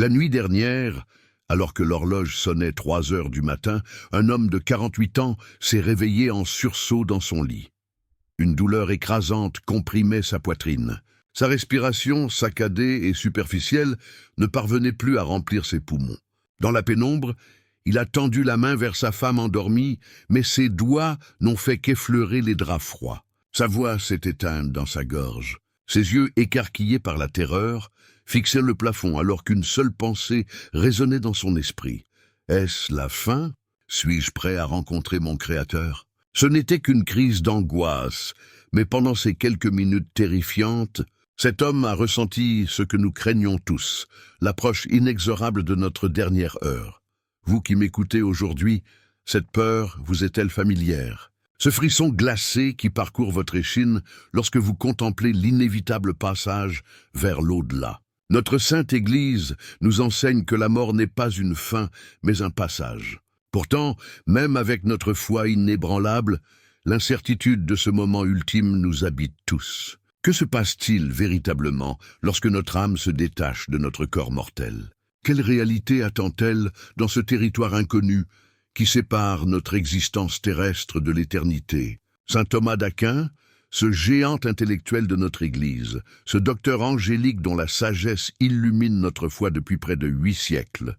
La nuit dernière, alors que l'horloge sonnait 3 heures du matin, un homme de 48 ans s'est réveillé en sursaut dans son lit. Une douleur écrasante comprimait sa poitrine. Sa respiration, saccadée et superficielle, ne parvenait plus à remplir ses poumons. Dans la pénombre, il a tendu la main vers sa femme endormie, mais ses doigts n'ont fait qu'effleurer les draps froids. Sa voix s'est éteinte dans sa gorge. Ses yeux, écarquillés par la terreur, fixaient le plafond alors qu'une seule pensée résonnait dans son esprit. Est-ce la fin? Suis-je prêt à rencontrer mon Créateur? Ce n'était qu'une crise d'angoisse, mais pendant ces quelques minutes terrifiantes, cet homme a ressenti ce que nous craignons tous, l'approche inexorable de notre dernière heure. Vous qui m'écoutez aujourd'hui, cette peur vous est-elle familière? Ce frisson glacé qui parcourt votre échine lorsque vous contemplez l'inévitable passage vers l'au-delà. Notre Sainte Église nous enseigne que la mort n'est pas une fin, mais un passage. Pourtant, même avec notre foi inébranlable, l'incertitude de ce moment ultime nous habite tous. Que se passe-t-il véritablement lorsque notre âme se détache de notre corps mortel? Quelle réalité attend-elle dans ce territoire inconnu qui sépare notre existence terrestre de l'éternité? Saint Thomas d'Aquin, ce géant intellectuel de notre Église, ce docteur angélique dont la sagesse illumine notre foi depuis près de 8 siècles,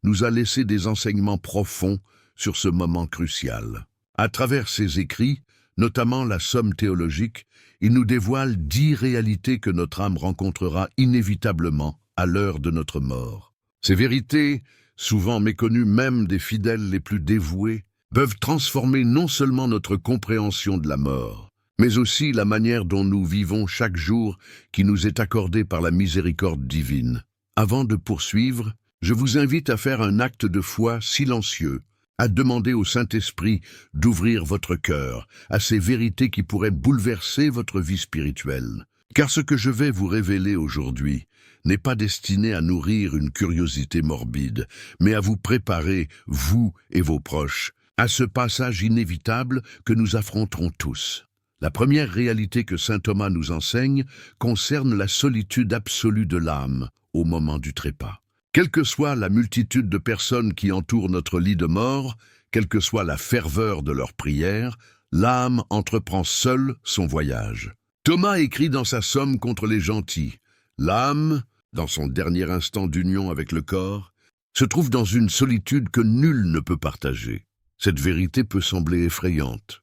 nous a laissé des enseignements profonds sur ce moment crucial. À travers ses écrits, notamment la Somme théologique, il nous dévoile 10 réalités que notre âme rencontrera inévitablement à l'heure de notre mort. Ces vérités, souvent méconnues même des fidèles les plus dévoués, peuvent transformer non seulement notre compréhension de la mort, mais aussi la manière dont nous vivons chaque jour qui nous est accordé par la miséricorde divine. Avant de poursuivre, je vous invite à faire un acte de foi silencieux, à demander au Saint-Esprit d'ouvrir votre cœur à ces vérités qui pourraient bouleverser votre vie spirituelle. Car ce que je vais vous révéler aujourd'hui n'est pas destiné à nourrir une curiosité morbide, mais à vous préparer, vous et vos proches, à ce passage inévitable que nous affronterons tous. La première réalité que saint Thomas nous enseigne concerne la solitude absolue de l'âme au moment du trépas. Quelle que soit la multitude de personnes qui entourent notre lit de mort, quelle que soit la ferveur de leurs prières, l'âme entreprend seule son voyage. Thomas écrit dans sa Somme contre les gentils, « L'âme, dans son dernier instant d'union avec le corps, se trouve dans une solitude que nul ne peut partager. » Cette vérité peut sembler effrayante,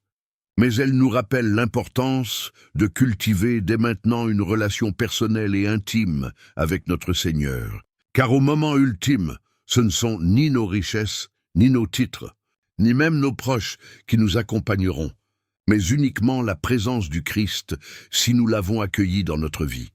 mais elle nous rappelle l'importance de cultiver dès maintenant une relation personnelle et intime avec notre Seigneur. Car au moment ultime, ce ne sont ni nos richesses, ni nos titres, ni même nos proches qui nous accompagneront, mais uniquement la présence du Christ si nous l'avons accueilli dans notre vie.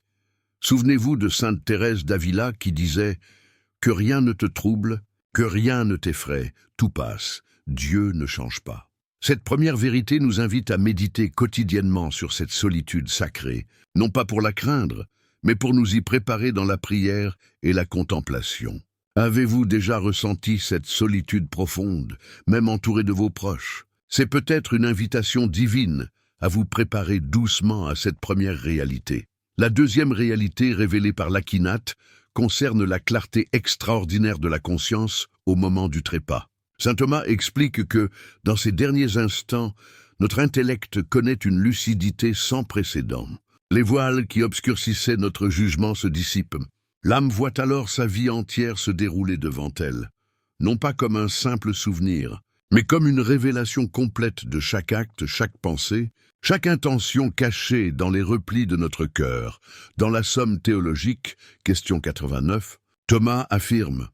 Souvenez-vous de sainte Thérèse d'Avila qui disait « Que rien ne te trouble, que rien ne t'effraie, tout passe, Dieu ne change pas ». Cette première vérité nous invite à méditer quotidiennement sur cette solitude sacrée, non pas pour la craindre, mais pour nous y préparer dans la prière et la contemplation. Avez-vous déjà ressenti cette solitude profonde, même entouré de vos proches? C'est peut-être une invitation divine à vous préparer doucement à cette première réalité. La deuxième réalité révélée par l'Aquinate concerne la clarté extraordinaire de la conscience au moment du trépas. Saint Thomas explique que, dans ces derniers instants, notre intellect connaît une lucidité sans précédent. Les voiles qui obscurcissaient notre jugement se dissipent. L'âme voit alors sa vie entière se dérouler devant elle, non pas comme un simple souvenir, mais comme une révélation complète de chaque acte, chaque pensée, chaque intention cachée dans les replis de notre cœur. Dans la Somme théologique, question 89, Thomas affirme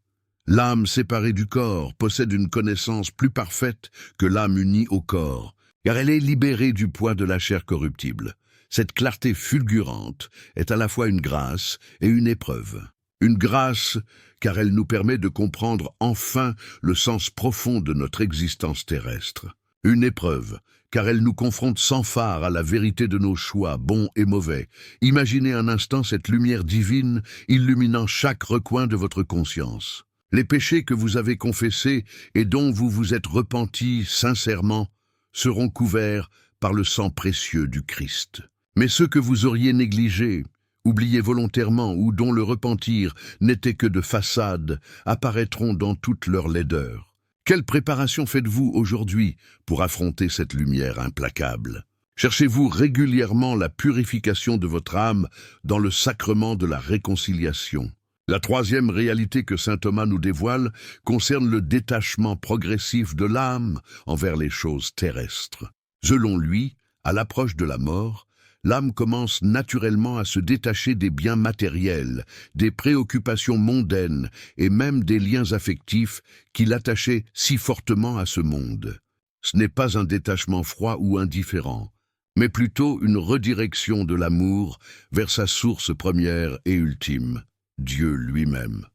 « L'âme séparée du corps possède une connaissance plus parfaite que l'âme unie au corps, car elle est libérée du poids de la chair corruptible. Cette clarté fulgurante est à la fois une grâce et une épreuve. Une grâce, car elle nous permet de comprendre enfin le sens profond de notre existence terrestre. Une épreuve, car elle nous confronte sans phare à la vérité de nos choix, bons et mauvais. Imaginez un instant cette lumière divine illuminant chaque recoin de votre conscience. Les péchés que vous avez confessés et dont vous vous êtes repentis sincèrement seront couverts par le sang précieux du Christ. Mais ceux que vous auriez négligés oubliés volontairement ou dont le repentir n'était que de façade, apparaîtront dans toute leur laideur. Quelle préparation faites-vous aujourd'hui pour affronter cette lumière implacable? Cherchez-vous régulièrement la purification de votre âme dans le sacrement de la réconciliation? La troisième réalité que saint Thomas nous dévoile concerne le détachement progressif de l'âme envers les choses terrestres. Selon lui, à l'approche de la mort, l'âme commence naturellement à se détacher des biens matériels, des préoccupations mondaines et même des liens affectifs qui l'attachaient si fortement à ce monde. Ce n'est pas un détachement froid ou indifférent, mais plutôt une redirection de l'amour vers sa source première et ultime, Dieu lui-même.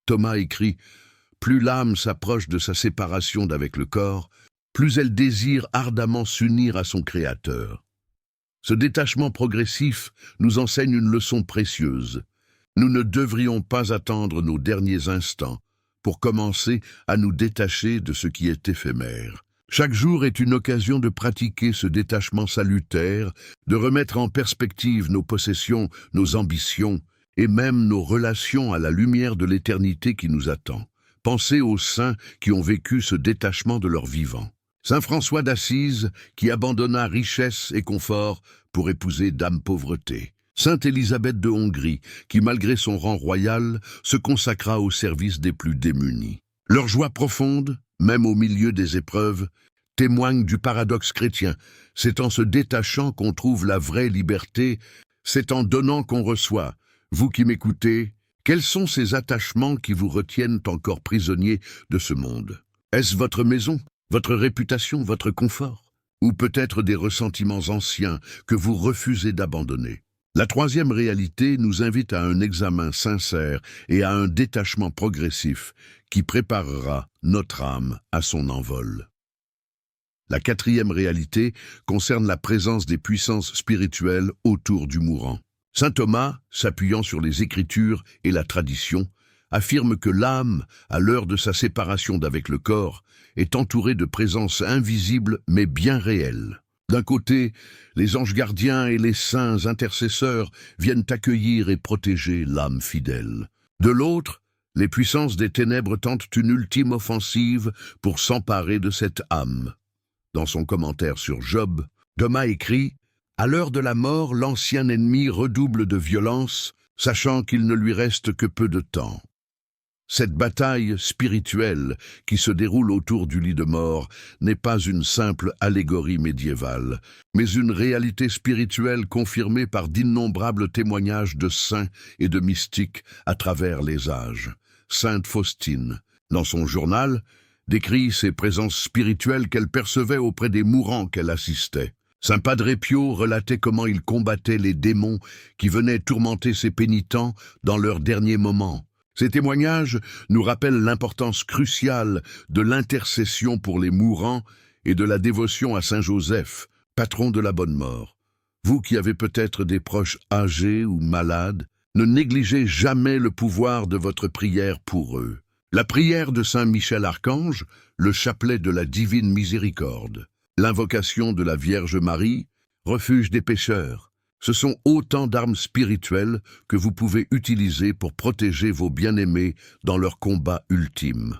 Thomas écrit « Plus l'âme s'approche de sa séparation d'avec le corps, plus elle désire ardemment s'unir à son Créateur. » Ce détachement progressif nous enseigne une leçon précieuse. Nous ne devrions pas attendre nos derniers instants pour commencer à nous détacher de ce qui est éphémère. Chaque jour est une occasion de pratiquer ce détachement salutaire, de remettre en perspective nos possessions, nos ambitions et même nos relations à la lumière de l'éternité qui nous attend. Pensez aux saints qui ont vécu ce détachement de leur vivant. Saint François d'Assise, qui abandonna richesse et confort pour épouser dame pauvreté. Sainte Élisabeth de Hongrie, qui malgré son rang royal, se consacra au service des plus démunis. Leur joie profonde, même au milieu des épreuves, témoigne du paradoxe chrétien. C'est en se détachant qu'on trouve la vraie liberté, c'est en donnant qu'on reçoit. Vous qui m'écoutez, quels sont ces attachements qui vous retiennent encore prisonnier de ce monde? Est-ce votre maison, votre réputation, votre confort? Ou peut-être des ressentiments anciens que vous refusez d'abandonner? La troisième réalité nous invite à un examen sincère et à un détachement progressif qui préparera notre âme à son envol. La quatrième réalité concerne la présence des puissances spirituelles autour du mourant. Saint Thomas, s'appuyant sur les Écritures et la tradition, affirme que l'âme, à l'heure de sa séparation d'avec le corps, est entourée de présences invisibles mais bien réelles. D'un côté, les anges gardiens et les saints intercesseurs viennent accueillir et protéger l'âme fidèle. De l'autre, les puissances des ténèbres tentent une ultime offensive pour s'emparer de cette âme. Dans son commentaire sur Job, Thomas écrit « À l'heure de la mort, l'ancien ennemi redouble de violence, sachant qu'il ne lui reste que peu de temps. » Cette bataille spirituelle qui se déroule autour du lit de mort n'est pas une simple allégorie médiévale, mais une réalité spirituelle confirmée par d'innombrables témoignages de saints et de mystiques à travers les âges. Sainte Faustine, dans son journal, décrit ces présences spirituelles qu'elle percevait auprès des mourants qu'elle assistait. Saint Padre Pio relatait comment il combattait les démons qui venaient tourmenter ses pénitents dans leurs derniers moments. Ces témoignages nous rappellent l'importance cruciale de l'intercession pour les mourants et de la dévotion à Saint Joseph, patron de la bonne mort. Vous qui avez peut-être des proches âgés ou malades, ne négligez jamais le pouvoir de votre prière pour eux. La prière de Saint Michel Archange, le chapelet de la divine miséricorde, l'invocation de la Vierge Marie, refuge des pécheurs. Ce sont autant d'armes spirituelles que vous pouvez utiliser pour protéger vos bien-aimés dans leur combat ultime.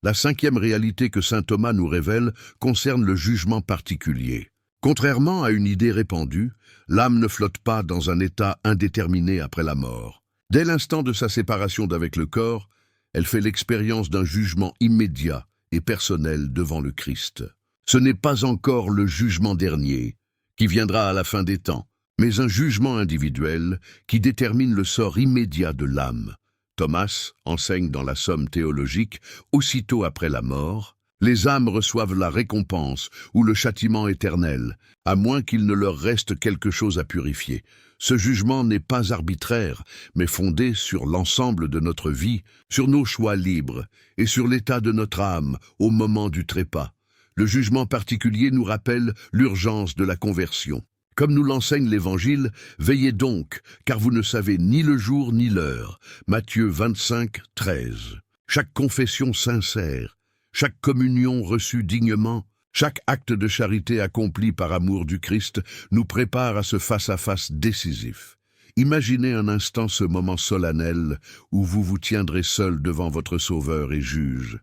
La cinquième réalité que saint Thomas nous révèle concerne le jugement particulier. Contrairement à une idée répandue, l'âme ne flotte pas dans un état indéterminé après la mort. Dès l'instant de sa séparation d'avec le corps, elle fait l'expérience d'un jugement immédiat et personnel devant le Christ. Ce n'est pas encore le jugement dernier, qui viendra à la fin des temps, mais un jugement individuel qui détermine le sort immédiat de l'âme. Thomas enseigne dans la Somme théologique, aussitôt après la mort, les âmes reçoivent la récompense ou le châtiment éternel, à moins qu'il ne leur reste quelque chose à purifier. Ce jugement n'est pas arbitraire, mais fondé sur l'ensemble de notre vie, sur nos choix libres et sur l'état de notre âme au moment du trépas. Le jugement particulier nous rappelle l'urgence de la conversion. Comme nous l'enseigne l'Évangile, veillez donc, car vous ne savez ni le jour ni l'heure. Matthieu 25, 13. Chaque confession sincère, chaque communion reçue dignement, Chaque acte de charité accompli par amour du Christ nous prépare à ce face-à-face décisif. Imaginez un instant ce moment solennel où vous vous tiendrez seul devant votre Sauveur et Juge.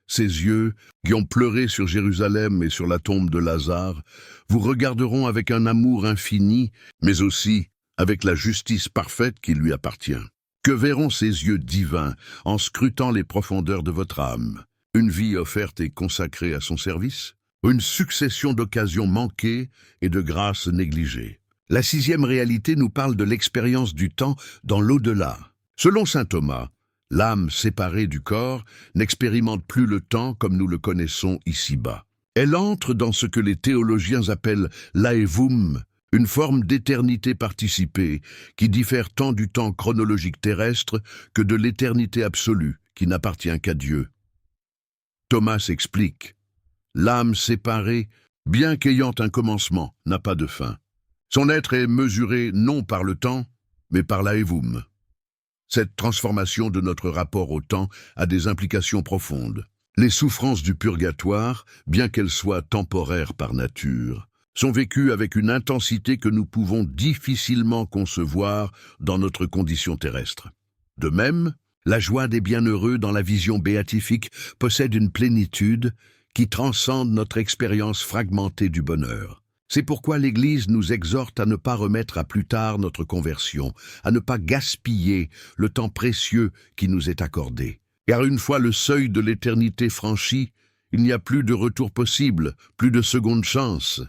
Ses yeux, qui ont pleuré sur Jérusalem et sur la tombe de Lazare, vous regarderont avec un amour infini, mais aussi avec la justice parfaite qui lui appartient. Que verront ces yeux divins en scrutant les profondeurs de votre âme? Une vie offerte et consacrée à son service? Une succession d'occasions manquées et de grâces négligées? La sixième réalité nous parle de l'expérience du temps dans l'au-delà. Selon saint Thomas, l'âme séparée du corps n'expérimente plus le temps comme nous le connaissons ici-bas. Elle entre dans ce que les théologiens appellent l'aevum, une forme d'éternité participée qui diffère tant du temps chronologique terrestre que de l'éternité absolue qui n'appartient qu'à Dieu. Thomas explique: l'âme séparée, bien qu'ayant un commencement, n'a pas de fin. Son être est mesuré non par le temps, mais par l'aevum. Cette transformation de notre rapport au temps a des implications profondes. Les souffrances du purgatoire, bien qu'elles soient temporaires par nature, sont vécues avec une intensité que nous pouvons difficilement concevoir dans notre condition terrestre. De même, la joie des bienheureux dans la vision béatifique possède une plénitude qui transcende notre expérience fragmentée du bonheur. C'est pourquoi l'Église nous exhorte à ne pas remettre à plus tard notre conversion, à ne pas gaspiller le temps précieux qui nous est accordé. Car une fois le seuil de l'éternité franchi, il n'y a plus de retour possible, plus de seconde chance.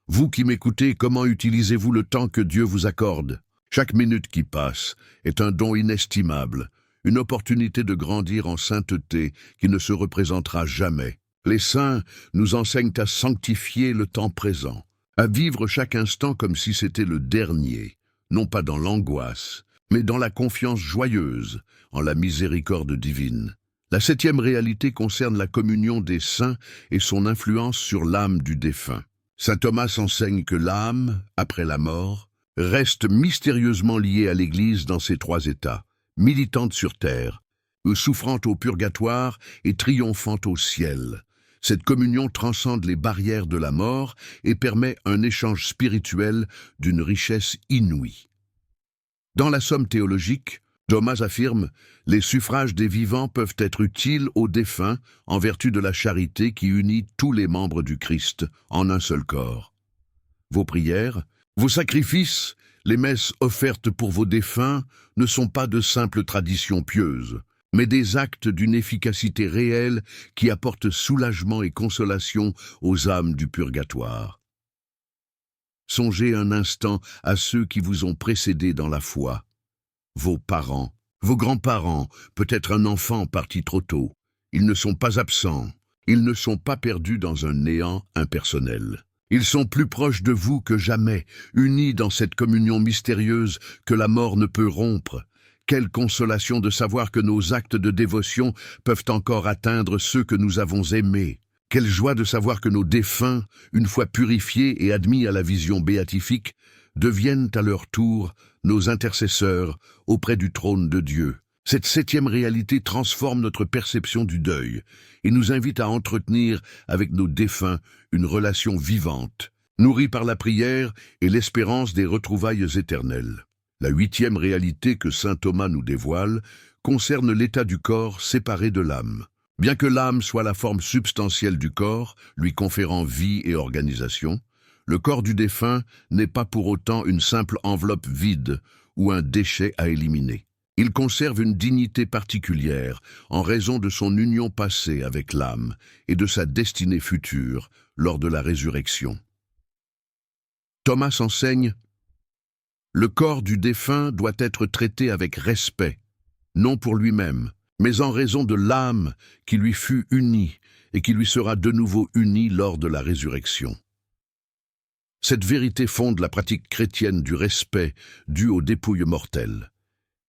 Vous qui m'écoutez, comment utilisez-vous le temps que Dieu vous accorde? Chaque minute qui passe est un don inestimable, une opportunité de grandir en sainteté qui ne se représentera jamais. Les saints nous enseignent à sanctifier le temps présent, à vivre chaque instant comme si c'était le dernier, non pas dans l'angoisse, mais dans la confiance joyeuse en la miséricorde divine. La septième réalité concerne la communion des saints et son influence sur l'âme du défunt. Saint Thomas enseigne que l'âme, après la mort, reste mystérieusement liée à l'Église dans ses trois états, militante sur terre, souffrant au purgatoire et triomphant au ciel. Cette communion transcende les barrières de la mort et permet un échange spirituel d'une richesse inouïe. Dans la somme théologique, Thomas affirme « Les suffrages des vivants peuvent être utiles aux défunts en vertu de la charité qui unit tous les membres du Christ en un seul corps. Vos prières, vos sacrifices, les messes offertes pour vos défunts ne sont pas de simples traditions pieuses, mais des actes d'une efficacité réelle qui apportent soulagement et consolation aux âmes du purgatoire. Songez un instant à ceux qui vous ont précédés dans la foi, vos parents, vos grands-parents, peut-être un enfant parti trop tôt. Ils ne sont pas absents, ils ne sont pas perdus dans un néant impersonnel. Ils sont plus proches de vous que jamais, unis dans cette communion mystérieuse que la mort ne peut rompre. Quelle consolation de savoir que nos actes de dévotion peuvent encore atteindre ceux que nous avons aimés. Quelle joie de savoir que nos défunts, une fois purifiés et admis à la vision béatifique, deviennent à leur tour nos intercesseurs auprès du trône de Dieu. Cette septième réalité transforme notre perception du deuil et nous invite à entretenir avec nos défunts une relation vivante, nourrie par la prière et l'espérance des retrouvailles éternelles. La huitième réalité que saint Thomas nous dévoile concerne l'état du corps séparé de l'âme. Bien que l'âme soit la forme substantielle du corps, lui conférant vie et organisation, le corps du défunt n'est pas pour autant une simple enveloppe vide ou un déchet à éliminer. Il conserve une dignité particulière en raison de son union passée avec l'âme et de sa destinée future lors de la résurrection. Thomas enseigne: le corps du défunt doit être traité avec respect, non pour lui-même, mais en raison de l'âme qui lui fut unie et qui lui sera de nouveau unie lors de la résurrection. Cette vérité fonde la pratique chrétienne du respect dû aux dépouilles mortelles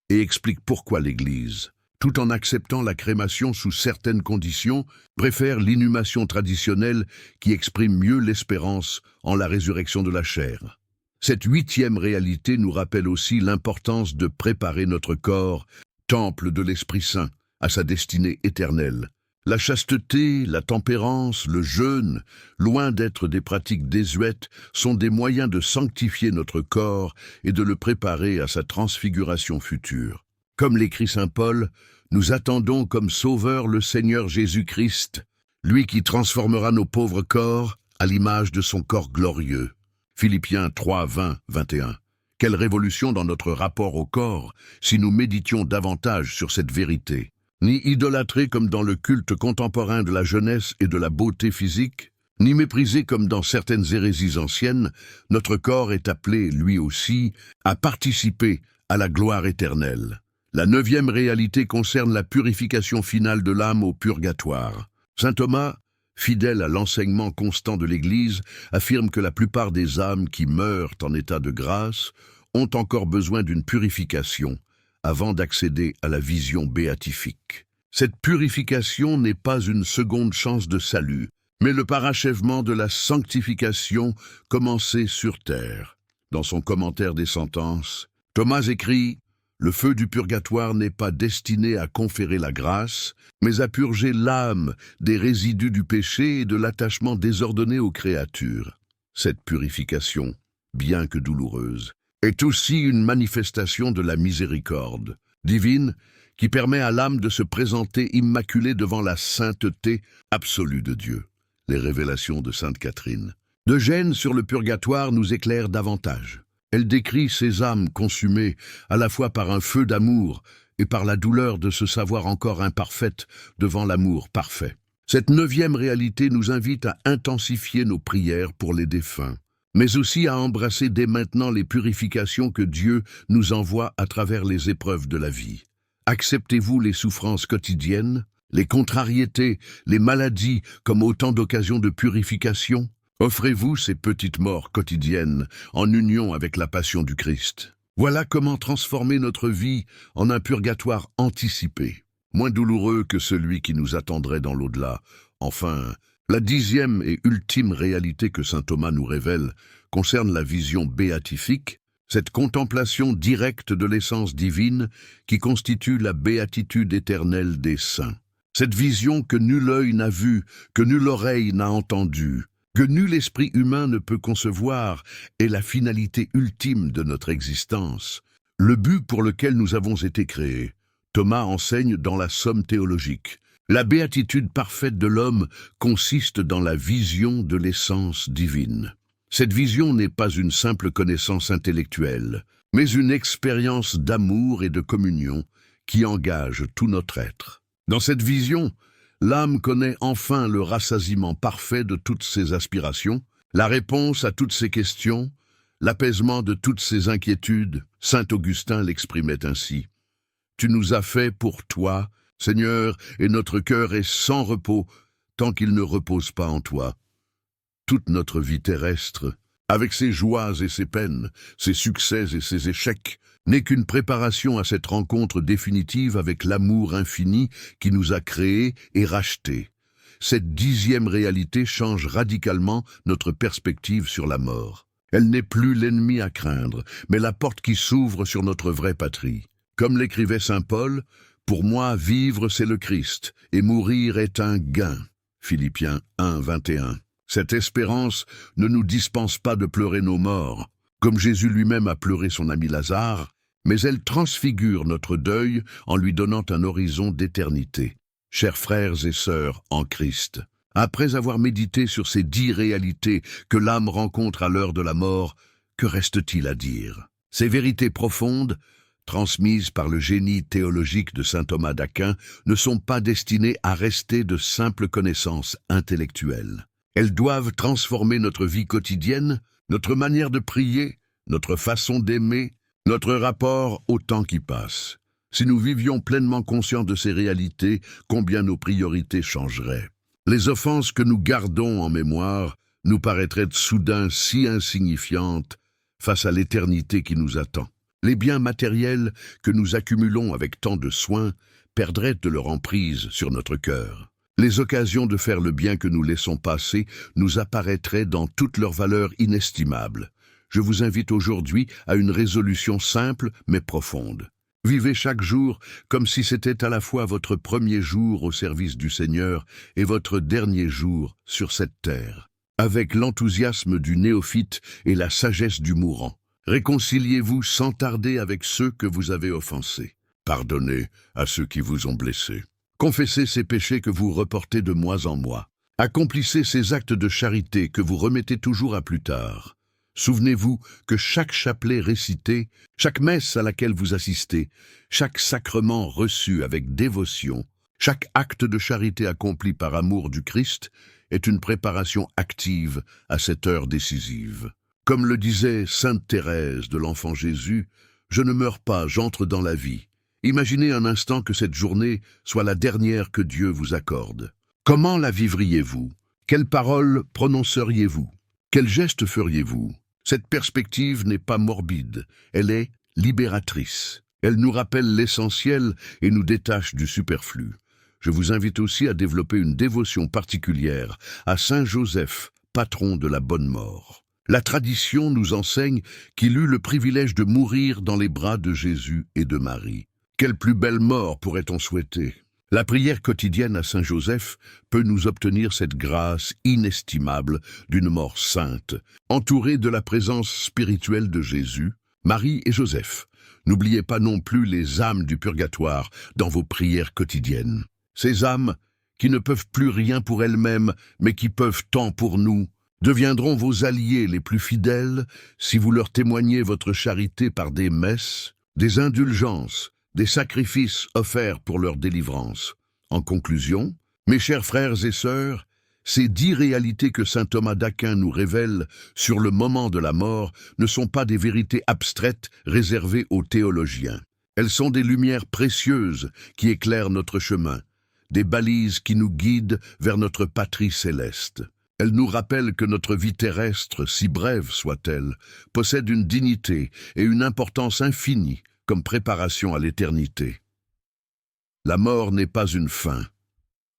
et explique pourquoi l'Église, tout en acceptant la crémation sous certaines conditions, préfère l'inhumation traditionnelle qui exprime mieux l'espérance en la résurrection de la chair. Cette huitième réalité nous rappelle aussi l'importance de préparer notre corps, temple de l'Esprit Saint, à sa destinée éternelle, La chasteté, la tempérance, le jeûne, loin d'être des pratiques désuètes, sont des moyens de sanctifier notre corps et de le préparer à sa transfiguration future. Comme l'écrit saint Paul, nous attendons comme sauveur le Seigneur Jésus-Christ, lui qui transformera nos pauvres corps à l'image de son corps glorieux. Philippiens 3, 20, 21. Quelle révolution dans notre rapport au corps si nous méditions davantage sur cette vérité. Ni idolâtré comme dans le culte contemporain de la jeunesse et de la beauté physique, ni méprisé comme dans certaines hérésies anciennes, notre corps est appelé, lui aussi, à participer à la gloire éternelle. La 9e réalité concerne la purification finale de l'âme au purgatoire. Saint Thomas, fidèle à l'enseignement constant de l'Église, affirme que la plupart des âmes qui meurent en état de grâce ont encore besoin d'une purification avant d'accéder à la vision béatifique. Cette purification n'est pas une seconde chance de salut, mais le parachèvement de la sanctification commencée sur terre. Dans son commentaire des sentences, Thomas écrit « Le feu du purgatoire n'est pas destiné à conférer la grâce, mais à purger l'âme des résidus du péché et de l'attachement désordonné aux créatures. » Cette purification, bien que douloureuse, est aussi une manifestation de la miséricorde divine qui permet à l'âme de se présenter immaculée devant la sainteté absolue de Dieu. Les révélations de sainte Catherine d'Eugène sur le purgatoire nous éclairent davantage. Elle décrit ces âmes consumées à la fois par un feu d'amour et par la douleur de se savoir encore imparfaite devant l'amour parfait. Cette 9e réalité nous invite à intensifier nos prières pour les défunts, mais aussi à embrasser dès maintenant les purifications que Dieu nous envoie à travers les épreuves de la vie. Acceptez-vous les souffrances quotidiennes, les contrariétés, les maladies comme autant d'occasions de purification? Offrez-vous ces petites morts quotidiennes en union avec la passion du Christ. Voilà comment transformer notre vie en un purgatoire anticipé, moins douloureux que celui qui nous attendrait dans l'au-delà. Enfin, la 10e et ultime réalité que saint Thomas nous révèle concerne la vision béatifique, cette contemplation directe de l'essence divine qui constitue la béatitude éternelle des saints. Cette vision que nul œil n'a vue, que nulle oreille n'a entendue, que nul esprit humain ne peut concevoir, est la finalité ultime de notre existence, le but pour lequel nous avons été créés. Thomas enseigne dans la Somme théologique. La béatitude parfaite de l'homme consiste dans la vision de l'essence divine. Cette vision n'est pas une simple connaissance intellectuelle, mais une expérience d'amour et de communion qui engage tout notre être. Dans cette vision, l'âme connaît enfin le rassasiement parfait de toutes ses aspirations, la réponse à toutes ses questions, l'apaisement de toutes ses inquiétudes. Saint Augustin l'exprimait ainsi. « Tu nous as fait pour toi, Seigneur, et notre cœur est sans repos tant qu'il ne repose pas en toi. » Toute notre vie terrestre, avec ses joies et ses peines, ses succès et ses échecs, n'est qu'une préparation à cette rencontre définitive avec l'amour infini qui nous a créés et rachetés. Cette 10e réalité change radicalement notre perspective sur la mort. Elle n'est plus l'ennemi à craindre, mais la porte qui s'ouvre sur notre vraie patrie. Comme l'écrivait saint Paul, « Pour moi, vivre, c'est le Christ, et mourir est un gain. » Philippiens 1, 21. Cette espérance ne nous dispense pas de pleurer nos morts, comme Jésus lui-même a pleuré son ami Lazare, mais elle transfigure notre deuil en lui donnant un horizon d'éternité. Chers frères et sœurs en Christ, après avoir médité sur ces 10 réalités que l'âme rencontre à l'heure de la mort, que reste-t-il à dire? Ces vérités profondes, transmises par le génie théologique de saint Thomas d'Aquin, ne sont pas destinées à rester de simples connaissances intellectuelles. Elles doivent transformer notre vie quotidienne, notre manière de prier, notre façon d'aimer, notre rapport au temps qui passe. Si nous vivions pleinement conscients de ces réalités, combien nos priorités changeraient. Les offenses que nous gardons en mémoire nous paraîtraient soudain si insignifiantes face à l'éternité qui nous attend. Les biens matériels que nous accumulons avec tant de soin perdraient de leur emprise sur notre cœur. Les occasions de faire le bien que nous laissons passer nous apparaîtraient dans toute leur valeur inestimable. Je vous invite aujourd'hui à une résolution simple mais profonde. Vivez chaque jour comme si c'était à la fois votre premier jour au service du Seigneur et votre dernier jour sur cette terre. Avec l'enthousiasme du néophyte et la sagesse du mourant, réconciliez-vous sans tarder avec ceux que vous avez offensés. Pardonnez à ceux qui vous ont blessés. Confessez ces péchés que vous reportez de mois en mois. Accomplissez ces actes de charité que vous remettez toujours à plus tard. Souvenez-vous que chaque chapelet récité, chaque messe à laquelle vous assistez, chaque sacrement reçu avec dévotion, chaque acte de charité accompli par amour du Christ est une préparation active à cette heure décisive. Comme le disait sainte Thérèse de l'Enfant Jésus, « Je ne meurs pas, j'entre dans la vie ». Imaginez un instant que cette journée soit la dernière que Dieu vous accorde. Comment la vivriez-vous? Quelles paroles prononceriez-vous? Quels gestes feriez-vous? Cette perspective n'est pas morbide, elle est libératrice. Elle nous rappelle l'essentiel et nous détache du superflu. Je vous invite aussi à développer une dévotion particulière à Saint Joseph, patron de la bonne mort. La tradition nous enseigne qu'il eut le privilège de mourir dans les bras de Jésus et de Marie. Quelle plus belle mort pourrait-on souhaiter? La prière quotidienne à Saint Joseph peut nous obtenir cette grâce inestimable d'une mort sainte, entourée de la présence spirituelle de Jésus, Marie et Joseph. N'oubliez pas non plus les âmes du purgatoire dans vos prières quotidiennes. Ces âmes, qui ne peuvent plus rien pour elles-mêmes, mais qui peuvent tant pour nous, deviendront vos alliés les plus fidèles si vous leur témoignez votre charité par des messes, des indulgences, des sacrifices offerts pour leur délivrance. En conclusion, mes chers frères et sœurs, ces 10 réalités que saint Thomas d'Aquin nous révèle sur le moment de la mort ne sont pas des vérités abstraites réservées aux théologiens. Elles sont des lumières précieuses qui éclairent notre chemin, des balises qui nous guident vers notre patrie céleste. Elles nous rappellent que notre vie terrestre, si brève soit-elle, possède une dignité et une importance infinie comme préparation à l'éternité. La mort n'est pas une fin,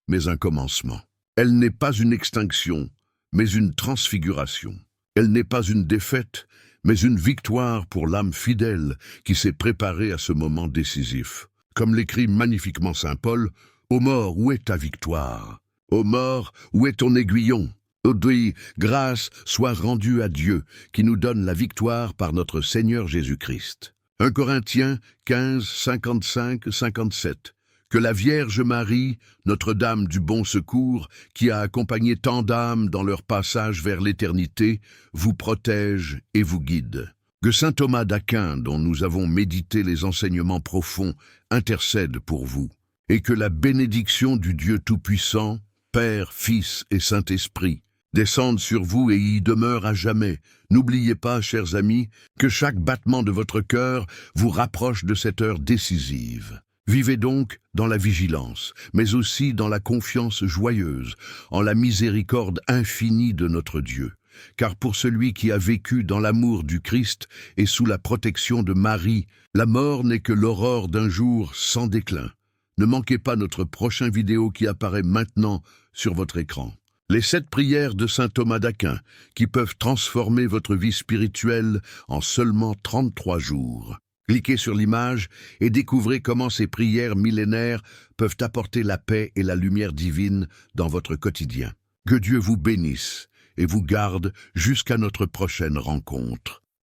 mais un commencement. Elle n'est pas une extinction, mais une transfiguration. Elle n'est pas une défaite, mais une victoire pour l'âme fidèle qui s'est préparée à ce moment décisif. Comme l'écrit magnifiquement saint Paul, « Ô mort, où est ta victoire? Ô mort, où est ton aiguillon? Aujourd'hui, grâce soit rendue à Dieu qui nous donne la victoire par notre Seigneur Jésus-Christ. » 1 Corinthiens 15, 55-57. Que la Vierge Marie, Notre-Dame du Bon Secours, qui a accompagné tant d'âmes dans leur passage vers l'éternité, vous protège et vous guide. Que saint Thomas d'Aquin, dont nous avons médité les enseignements profonds, intercède pour vous. Et que la bénédiction du Dieu Tout-Puissant, Père, Fils et Saint-Esprit, descende sur vous et y demeure à jamais. N'oubliez pas, chers amis, que chaque battement de votre cœur vous rapproche de cette heure décisive. Vivez donc dans la vigilance, mais aussi dans la confiance joyeuse, en la miséricorde infinie de notre Dieu. Car pour celui qui a vécu dans l'amour du Christ et sous la protection de Marie, la mort n'est que l'aurore d'un jour sans déclin. Ne manquez pas notre prochain vidéo qui apparaît maintenant sur votre écran. Les 7 prières de saint Thomas d'Aquin qui peuvent transformer votre vie spirituelle en seulement 33 jours. Cliquez sur l'image et découvrez comment ces prières millénaires peuvent apporter la paix et la lumière divine dans votre quotidien. Que Dieu vous bénisse et vous garde jusqu'à notre prochaine rencontre.